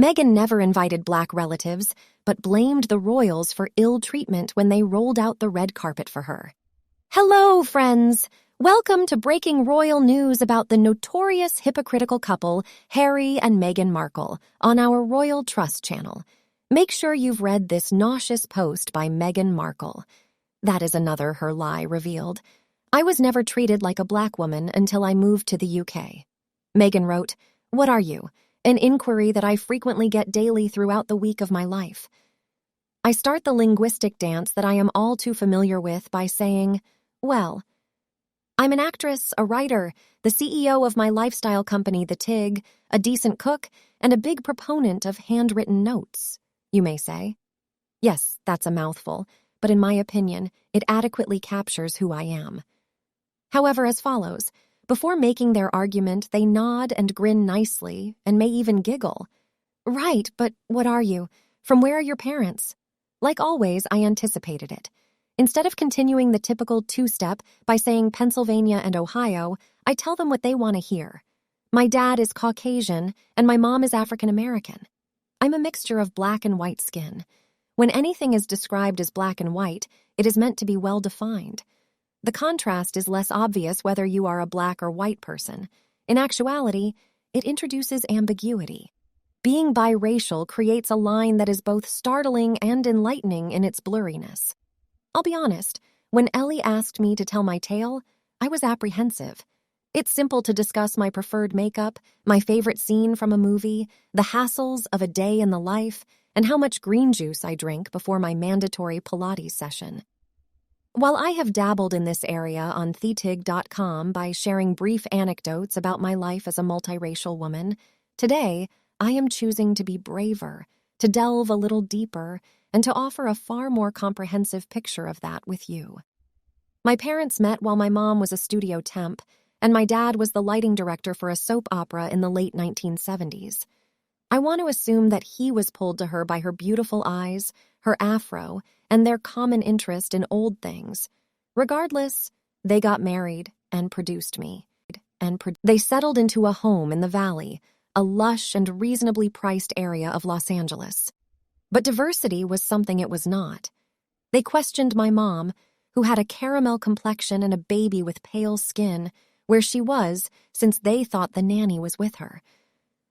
Meghan never invited black relatives, but blamed the royals for ill treatment when they rolled out the red carpet for her. Hello, friends! Welcome to breaking royal news about the notorious hypocritical couple, Harry and Meghan Markle, on our Royal Trust channel. Make sure you've read this nauseous post by Meghan Markle. That is another her lie revealed. I was never treated like a black woman until I moved to the UK. Meghan wrote, "What are you?" An inquiry that I frequently get daily throughout the week of my life. I start the linguistic dance that I am all too familiar with by saying, well, I'm an actress, a writer, the CEO of my lifestyle company, The Tig, a decent cook, and a big proponent of handwritten notes, you may say. Yes, that's a mouthful, but in my opinion, it adequately captures who I am. However, as follows. Before making their argument, they nod and grin nicely and may even giggle. Right, but what are you? From where are your parents? Like always, I anticipated it. Instead of continuing the typical two-step by saying Pennsylvania and Ohio, I tell them what they want to hear. My dad is Caucasian and my mom is African American. I'm a mixture of black and white skin. When anything is described as black and white, it is meant to be well-defined. The contrast is less obvious whether you are a black or white person. In actuality, it introduces ambiguity. Being biracial creates a line that is both startling and enlightening in its blurriness. I'll be honest, when Ellie asked me to tell my tale, I was apprehensive. It's simple to discuss my preferred makeup, my favorite scene from a movie, the hassles of a day in the life, and how much green juice I drink before my mandatory Pilates session. While I have dabbled in this area on thetig.com by sharing brief anecdotes about my life as a multiracial woman, today I am choosing to be braver, to delve a little deeper, and to offer a far more comprehensive picture of that with you. My parents met while my mom was a studio temp, and my dad was the lighting director for a soap opera in the late 1970s. I want to assume that he was pulled to her by her beautiful eyes, her afro, and their common interest in old things. Regardless, they got married and produced me. They settled into a home in the Valley, a lush and reasonably priced area of Los Angeles. But diversity was something it was not. They questioned my mom, who had a caramel complexion and a baby with pale skin, where she was, since they thought the nanny was with her.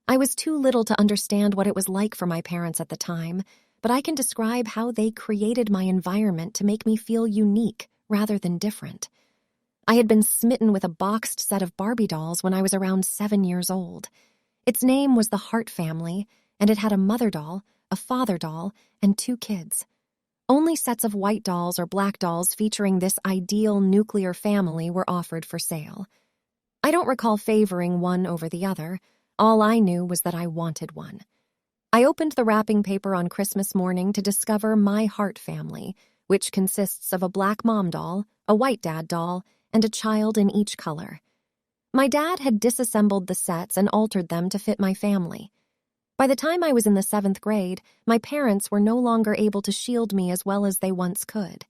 I was too little to understand what it was like for my parents at the time, but I can describe how they created my environment to make me feel unique rather than different. I had been smitten with a boxed set of Barbie dolls when I was around 7 years old. Its name was the Hart family, and it had a mother doll, a father doll, and 2 kids. Only sets of white dolls or black dolls featuring this ideal nuclear family were offered for sale. I don't recall favoring one over the other. All I knew was that I wanted one. I opened the wrapping paper on Christmas morning to discover my Hart family, which consists of a black mom doll, a white dad doll, and a child in each color. My dad had disassembled the sets and altered them to fit my family. By the time I was in the 7th grade, my parents were no longer able to shield me as well as they once could.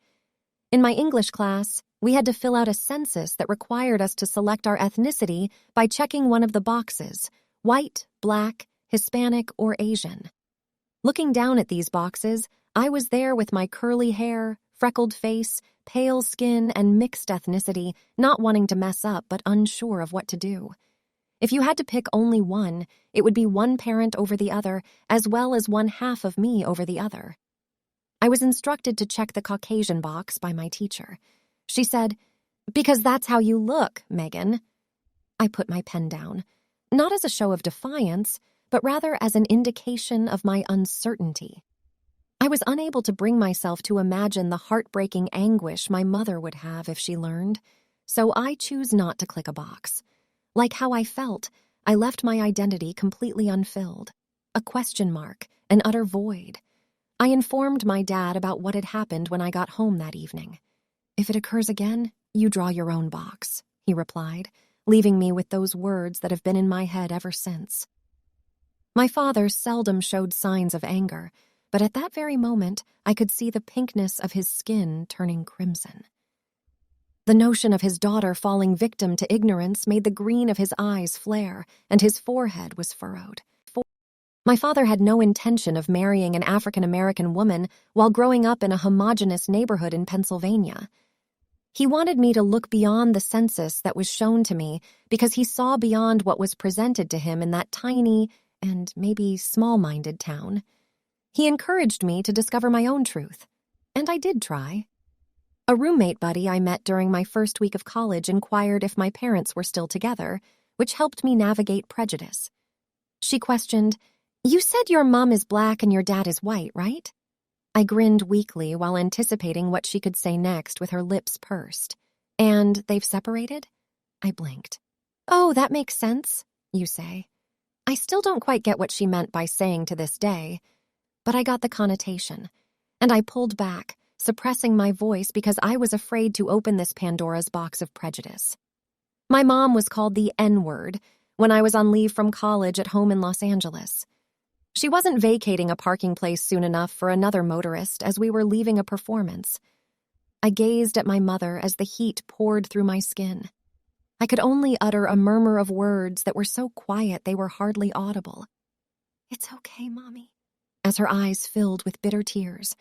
In my English class, we had to fill out a census that required us to select our ethnicity by checking one of the boxes: white, black, Hispanic, or Asian. Looking down at these boxes, I was there with my curly hair, freckled face, pale skin, and mixed ethnicity, not wanting to mess up but unsure of what to do. If you had to pick only one, it would be one parent over the other, as well as one half of me over the other. I was instructed to check the Caucasian box by my teacher. She said, "Because that's how you look, Meghan." I put my pen down, not as a show of defiance, but rather as an indication of my uncertainty. I was unable to bring myself to imagine the heartbreaking anguish my mother would have if she learned, so I choose not to click a box. Like how I felt, I left my identity completely unfilled. A question mark, an utter void. I informed my dad about what had happened when I got home that evening. "If it occurs again, you draw your own box," he replied, leaving me with those words that have been in my head ever since. My father seldom showed signs of anger, but at that very moment, I could see the pinkness of his skin turning crimson. The notion of his daughter falling victim to ignorance made the green of his eyes flare, and his forehead was furrowed. My father had no intention of marrying an African-American woman while growing up in a homogeneous neighborhood in Pennsylvania. He wanted me to look beyond the census that was shown to me because he saw beyond what was presented to him in that tiny and maybe small-minded town. He encouraged me to discover my own truth, and I did try. A roommate buddy I met during my first week of college inquired if my parents were still together, which helped me navigate prejudice. She questioned, "You said your mom is black and your dad is white, right?" I grinned weakly while anticipating what she could say next with her lips pursed. "And they've separated?" I blinked. "Oh, that makes sense," you say. I still don't quite get what she meant by saying to this day, but I got the connotation, and I pulled back, suppressing my voice because I was afraid to open this Pandora's box of prejudice. My mom was called the N-word when I was on leave from college at home in Los Angeles. She wasn't vacating a parking place soon enough for another motorist as we were leaving a performance. I gazed at my mother as the heat poured through my skin. I could only utter a murmur of words that were so quiet they were hardly audible. "It's okay, Mommy," as her eyes filled with bitter tears.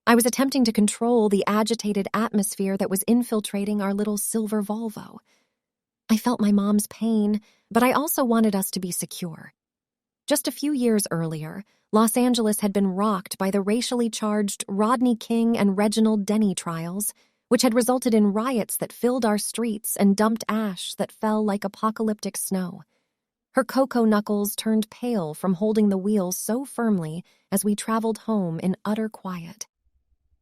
I was attempting to control the agitated atmosphere that was infiltrating our little silver Volvo. I felt my mom's pain, but I also wanted us to be secure. Just a few years earlier, Los Angeles had been rocked by the racially charged Rodney King and Reginald Denny trials, which had resulted in riots that filled our streets and dumped ash that fell like apocalyptic snow. Her cocoa knuckles turned pale from holding the wheel so firmly as we traveled home in utter quiet.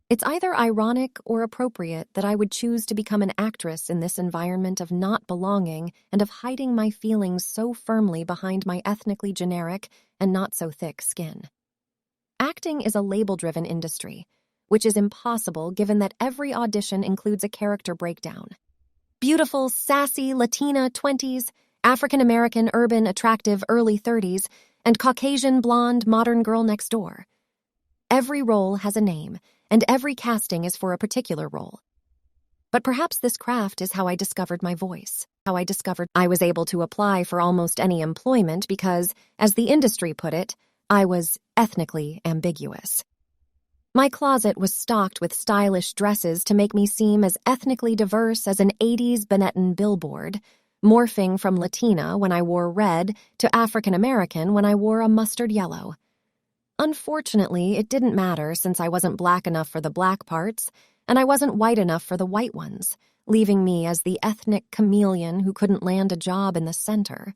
It's either ironic or appropriate that I would choose to become an actress in this environment of not belonging and of hiding my feelings so firmly behind my ethnically generic and not-so-thick skin. Acting is a label-driven industry, which is impossible given that every audition includes a character breakdown. Beautiful, sassy, Latina 20s, African-American, urban, attractive, early 30s, and Caucasian, blonde, modern girl next door. Every role has a name, and every casting is for a particular role. But perhaps this craft is how I discovered my voice, how I discovered I was able to apply for almost any employment because, as the industry put it, I was ethnically ambiguous. My closet was stocked with stylish dresses to make me seem as ethnically diverse as an 80s Benetton billboard, morphing from Latina when I wore red to African American when I wore a mustard yellow. Unfortunately, it didn't matter since I wasn't black enough for the black parts, and I wasn't white enough for the white ones, leaving me as the ethnic chameleon who couldn't land a job in the center.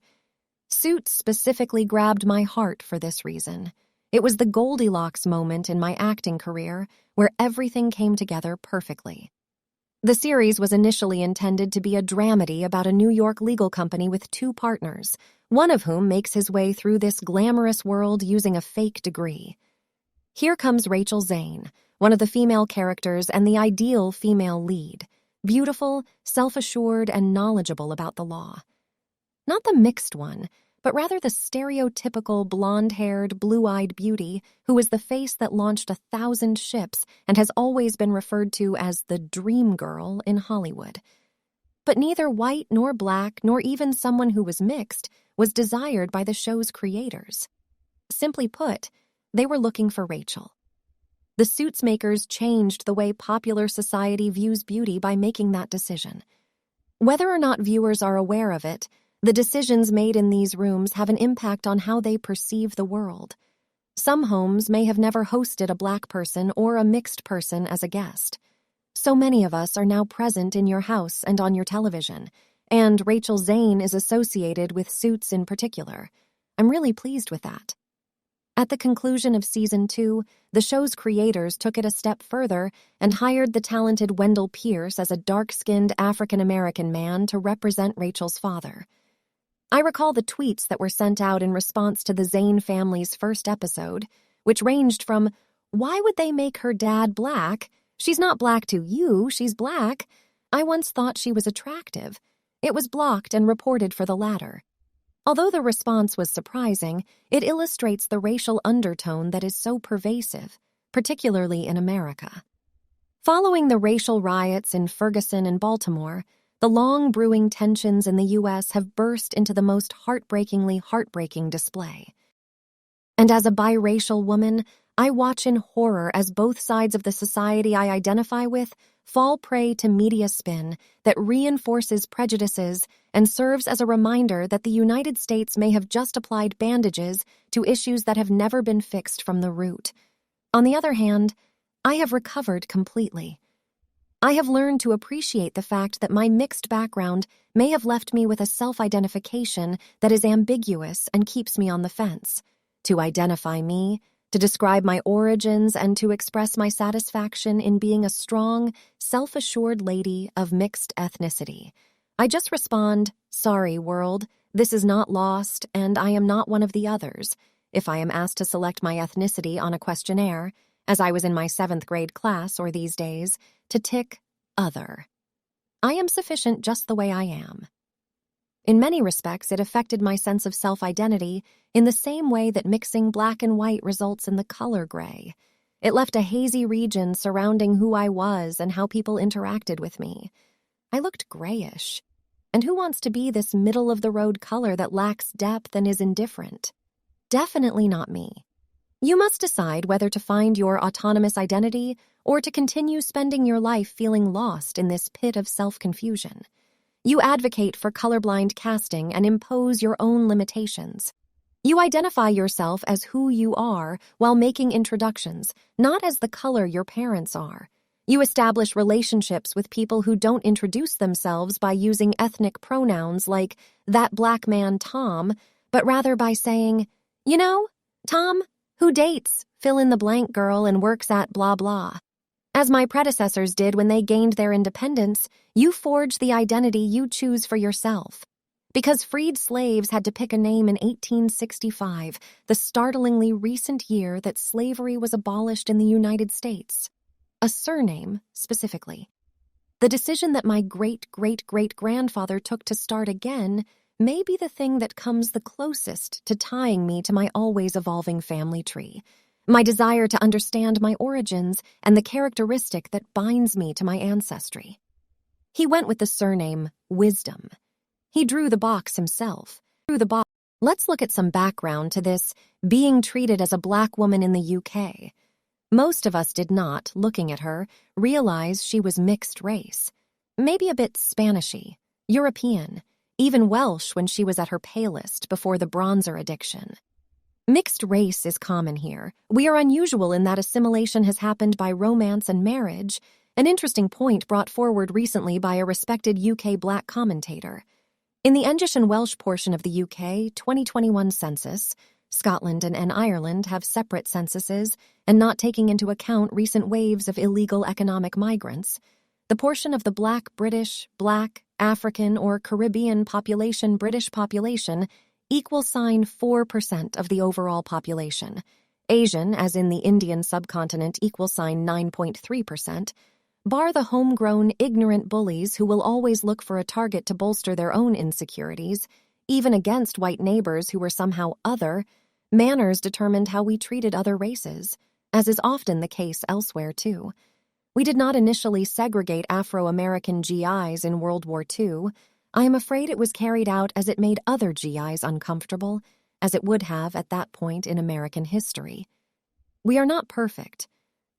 Suits specifically grabbed my heart for this reason. It was the Goldilocks moment in my acting career where everything came together perfectly. The series was initially intended to be a dramedy about a New York legal company with two partners, one of whom makes his way through this glamorous world using a fake degree. Here comes RAClSM, one of the female characters and the ideal female lead, beautiful, self-assured, and knowledgeable about the law. Not the mixed one, but rather the stereotypical blonde-haired, blue-eyed beauty who is the face that launched 1,000 ships and has always been referred to as the dream girl in Hollywood. But neither white nor black nor even someone who was mixed was desired by the show's creators. Simply put, they were looking for Rachel. The Suits makers changed the way popular society views beauty by making that decision. Whether or not viewers are aware of it, the decisions made in these rooms have an impact on how they perceive the world. Some homes may have never hosted a black person or a mixed person as a guest. So many of us are now present in your house and on your television, and RAClSM is associated with Suits in particular. I'm really pleased with that. At the conclusion of Season 2, the show's creators took it a step further and hired the talented Wendell Pierce as a dark-skinned African-American man to represent Rachel's father. I recall the tweets that were sent out in response to the Zane family's first episode, which ranged from, "Why would they make her dad black? She's not black to you, she's black. I once thought she was attractive." It was blocked and reported for the latter. Although the response was surprising, it illustrates the racial undertone that is so pervasive, particularly in America. Following the racial riots in Ferguson and Baltimore, the long-brewing tensions in the U.S. have burst into the most heartbreaking display. And as a biracial woman, I watch in horror as both sides of the society I identify with fall prey to media spin that reinforces prejudices and serves as a reminder that the United States may have just applied bandages to issues that have never been fixed from the root. On the other hand, I have recovered completely. I have learned to appreciate the fact that my mixed background may have left me with a self-identification that is ambiguous and keeps me on the fence. To identify me, to describe my origins, and to express my satisfaction in being a strong, self-assured lady of mixed ethnicity. I just respond, "Sorry, world, this is not lost, and I am not one of the others," if I am asked to select my ethnicity on a questionnaire, as I was in my 7th grade class or these days, to tick other. I am sufficient just the way I am. In many respects, it affected my sense of self-identity in the same way that mixing black and white results in the color gray. It left a hazy region surrounding who I was and how people interacted with me. I looked grayish. And who wants to be this middle-of-the-road color that lacks depth and is indifferent? Definitely not me. You must decide whether to find your autonomous identity or to continue spending your life feeling lost in this pit of self-confusion. You advocate for colorblind casting and impose your own limitations. You identify yourself as who you are while making introductions, not as the color your parents are. You establish relationships with people who don't introduce themselves by using ethnic pronouns like "that black man Tom," but rather by saying, "You know, Tom, who dates fill-in-the-blank girl and works at blah blah." As my predecessors did when they gained their independence, you forge the identity you choose for yourself. Because freed slaves had to pick a name in 1865, the startlingly recent year that slavery was abolished in the United States. A surname, specifically. The decision that my great-great-great-grandfather took to start again may be the thing that comes the closest to tying me to my always-evolving family tree. My desire to understand my origins and the characteristic that binds me to my ancestry. He went with the surname Wisdom. He drew the box himself. Let's look at some background to this being treated as a black woman in the UK. Most of us did not, looking at her, realize she was mixed race. Maybe a bit Spanishy, European, even Welsh when she was at her palest before the bronzer addiction. Mixed race is common here. We are unusual in that assimilation has happened by romance and marriage, an interesting point brought forward recently by a respected UK black commentator. In the English and Welsh portion of the UK 2021 census, Scotland and Ireland have separate censuses, and not taking into account recent waves of illegal economic migrants, the portion of the Black British, Black, African, or Caribbean population British population =sign 4% of the overall population. Asian, as in the Indian subcontinent, =sign 9.3%. Bar the homegrown, ignorant bullies who will always look for a target to bolster their own insecurities, even against white neighbors who were somehow other, manners determined how we treated other races, as is often the case elsewhere, too. We did not initially segregate Afro-American GIs in World War II. I am afraid it was carried out as it made other GIs uncomfortable, as it would have at that point in American history. We are not perfect,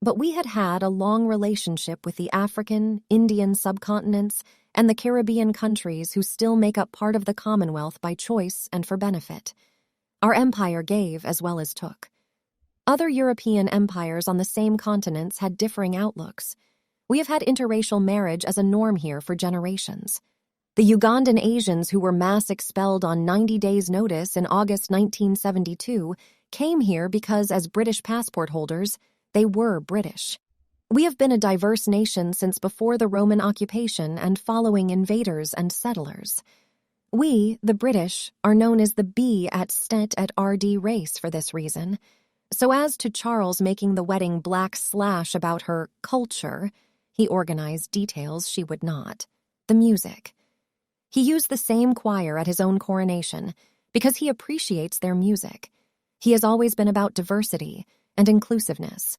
but we had had a long relationship with the African, Indian subcontinents, and the Caribbean countries who still make up part of the Commonwealth by choice and for benefit. Our empire gave as well as took. Other European empires on the same continents had differing outlooks. We have had interracial marriage as a norm here for generations. The Ugandan Asians who were mass expelled on 90 days' notice in August 1972 came here because, as British passport holders, they were British. We have been a diverse nation since before the Roman occupation and following invaders and settlers. We, the British, are known as the B at Stent at RD race for this reason. So as to Charles making the wedding black slash about her culture, he organized details she would not. The music. He used the same choir at his own coronation because he appreciates their music. He has always been about diversity and inclusiveness.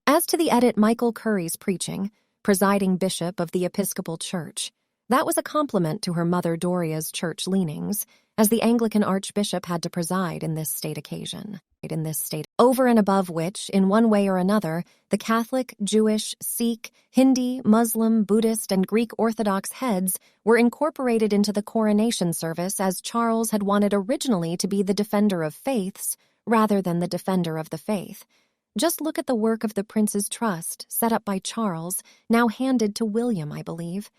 As to the edit Michael Curry's preaching, presiding bishop of the Episcopal Church, that was a compliment to her mother Doria's church leanings, as the Anglican archbishop had to preside in this state occasion. in this state, over and above which, in one way or another, the Catholic, Jewish, Sikh, Hindi, Muslim, Buddhist, and Greek Orthodox heads were incorporated into the coronation service as Charles had wanted originally to be the defender of faiths rather than the defender of the faith. Just look at the work of the Prince's Trust, set up by Charles, now handed to William, I believe.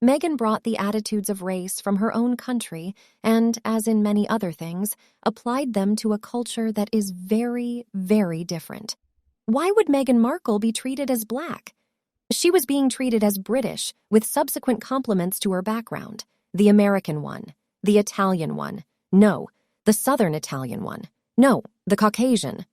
Meghan brought the attitudes of race from her own country and, as in many other things, applied them to a culture that is very, very different. Why would Meghan Markle be treated as black? She was being treated as British, with subsequent compliments to her background. The American one. The Italian one. No, the Southern Italian one. No, the Caucasian,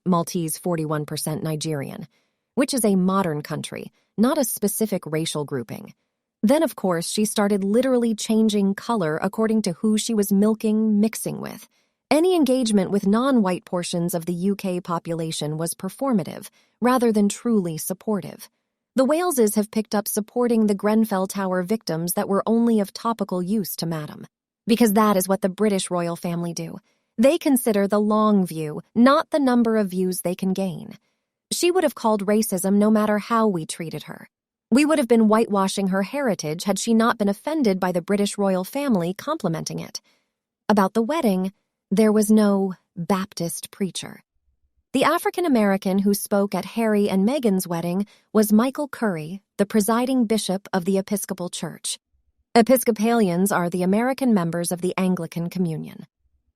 Maltese 41% Nigerian, which is a modern country, not a specific racial grouping. Then, of course, she started literally changing color according to who she was mixing with. Any engagement with non-white portions of the UK population was performative, rather than truly supportive. The Waleses have picked up supporting the Grenfell Tower victims that were only of topical use to Madam, because that is what the British royal family do. They consider the long view, not the number of views they can gain. She would have called racism no matter how we treated her. We would have been whitewashing her heritage had she not been offended by the British royal family complimenting it. About the wedding, there was no Baptist preacher. The African-American who spoke at Harry and Meghan's wedding was Michael Curry, the presiding bishop of the Episcopal Church. Episcopalians are the American members of the Anglican Communion.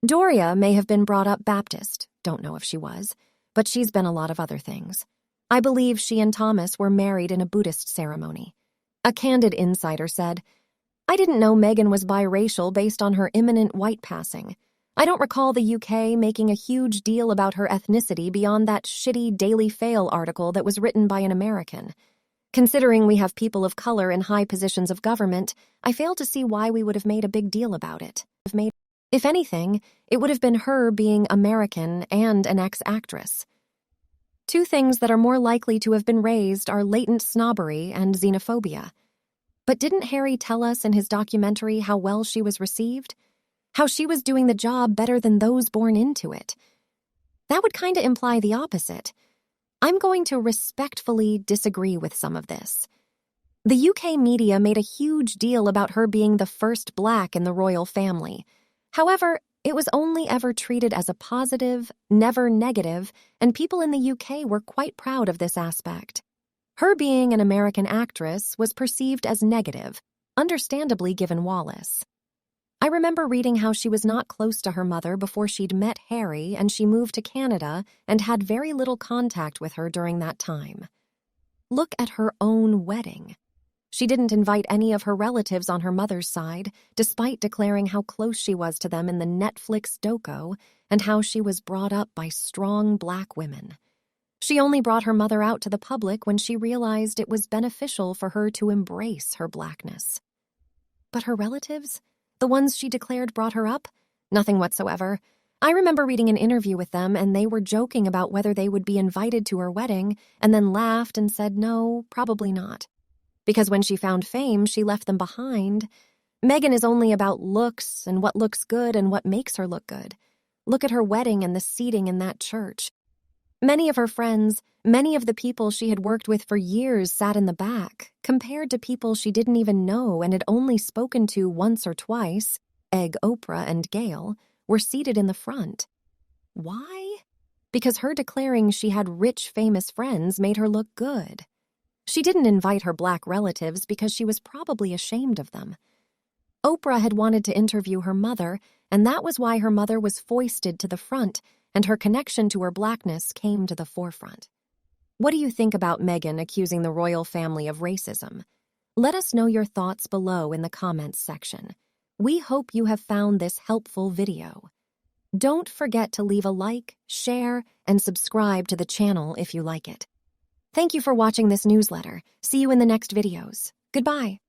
Doria may have been brought up Baptist, don't know if she was, but she's been a lot of other things. I believe she and Thomas were married in a Buddhist ceremony. A candid insider said, "I didn't know Meghan was biracial based on her imminent white passing. I don't recall the UK making a huge deal about her ethnicity beyond that shitty Daily Fail article that was written by an American. Considering we have people of color in high positions of government, I fail to see why we would have made a big deal about it. If anything, it would have been her being American and an ex-actress. Two things that are more likely to have been raised are latent snobbery and xenophobia. But didn't Harry tell us in his documentary how well she was received? How she was doing the job better than those born into it? That would kind of imply the opposite. I'm going to respectfully disagree with some of this. The UK media made a huge deal about her being the first black in the royal family. However, it was only ever treated as a positive, never negative, and people in the UK were quite proud of this aspect. Her being an American actress was perceived as negative, understandably given Wallace. I remember reading how she was not close to her mother before she'd met Harry and she moved to Canada and had very little contact with her during that time. Look at her own wedding. She didn't invite any of her relatives on her mother's side, despite declaring how close she was to them in the Netflix doco and how she was brought up by strong black women. She only brought her mother out to the public when she realized it was beneficial for her to embrace her blackness. But her relatives, the ones she declared brought her up, nothing whatsoever. I remember reading an interview with them and they were joking about whether they would be invited to her wedding and then laughed and said no, probably not. Because when she found fame, she left them behind. Meghan is only about looks and what looks good and what makes her look good. Look at her wedding and the seating in that church. Many of her friends, many of the people she had worked with for years sat in the back, compared to people she didn't even know and had only spoken to once or twice, Egg Oprah and Gayle, were seated in the front. Why? Because her declaring she had rich, famous friends made her look good. She didn't invite her black relatives because she was probably ashamed of them. Oprah had wanted to interview her mother, and that was why her mother was foisted to the front, and her connection to her blackness came to the forefront. What do you think about Meghan accusing the royal family of racism? Let us know your thoughts below in the comments section. We hope you have found this helpful video. Don't forget to leave a like, share, and subscribe to the channel if you like it. Thank you for watching this newsletter. See you in the next videos. Goodbye.